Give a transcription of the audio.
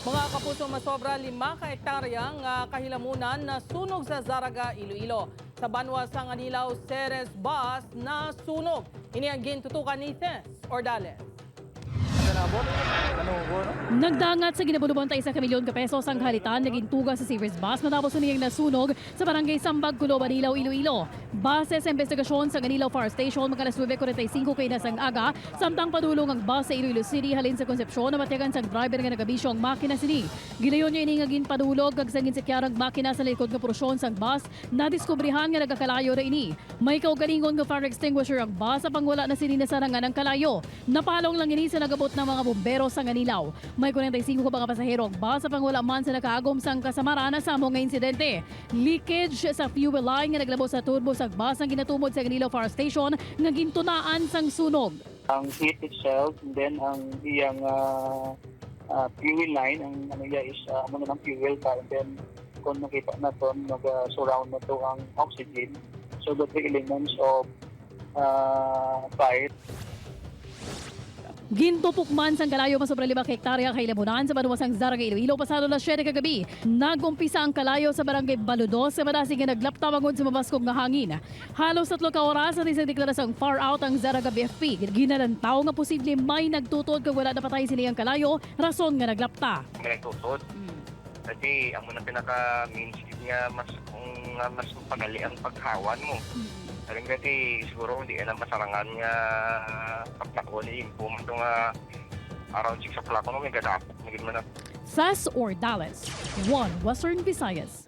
Mga kapuso, masobra 5 ka ektarya nga kahilamunan na sunog sa Zarraga, Iloilo. Sa banwa sa Anilao, Ceres Bus na sunog. Ini ang gintutukan ni Tess Ordales. Nagdangat sa ginabulubon tayo 1 milyon ka pesos ang halitan naging tuga sa Ceres Bus matapos uniyang nasunog sa barangay Sambag, Kulo, Anilao, Iloilo. Base sa investigasyon sa Anilao Fire Station, mga alas 9:45 kay nasang aga, samtang padulong ang bus sa Iloilo City halin sa Konsepsyon na matiyagan sa driver nga nagabisyo ang makina sini. Gilayon niya iningagin padulog kag sangin sikyarang makina sa likod nga porosyon sang bus na diskubrihan nga nagakalayo ra ini. May kaugalingon nga fire extinguisher ang bus sa pangwala na sini na sarangan ng kalayo. Napalong lang ini sa nagabot ng mga bumbero sa Anilao. May 45 ka mga pasahero ang bus sa pangwala man sa nakaagom sang kasamaran na samo nga insidente. Leakage sa fuel line nga naglabo sa turbo sa bus ang ginatumod sa Anilao Fire Station nga gintunaan sang sunog. Ang heat itself, and then ang iyang fuel line, ang ano niya is muna ng fuel pa, and then kung nakita na to, nag-surround na to ang oxygen. So the three elements of fire. Gintupok man sang kalayo masobra 5 hektarya kahilamunan sa banwa sang Zarraga, Iloilo pasado na 7 kagabi. Nagumpisa ang kalayo sa barangay Baludos sa madasig nga naglapta magod sa mabaskog nga hangin. Halos 3 ka oras at isang deklarasang far out ang Zarraga BFP. Ginalantaw nga posible may nagtutod kag wala napatay sila ang kalayo, rason nga naglapta. May nagtutod. Kasi ang muna pinaka-mainstream nga mas pagali ang paghawan mo. Alam kasi siguro hindi alam masarangan nga pagtakbo ni pumunto nga around 6 o'clock may gadapok. Sas Ordales, 1 Western Visayas.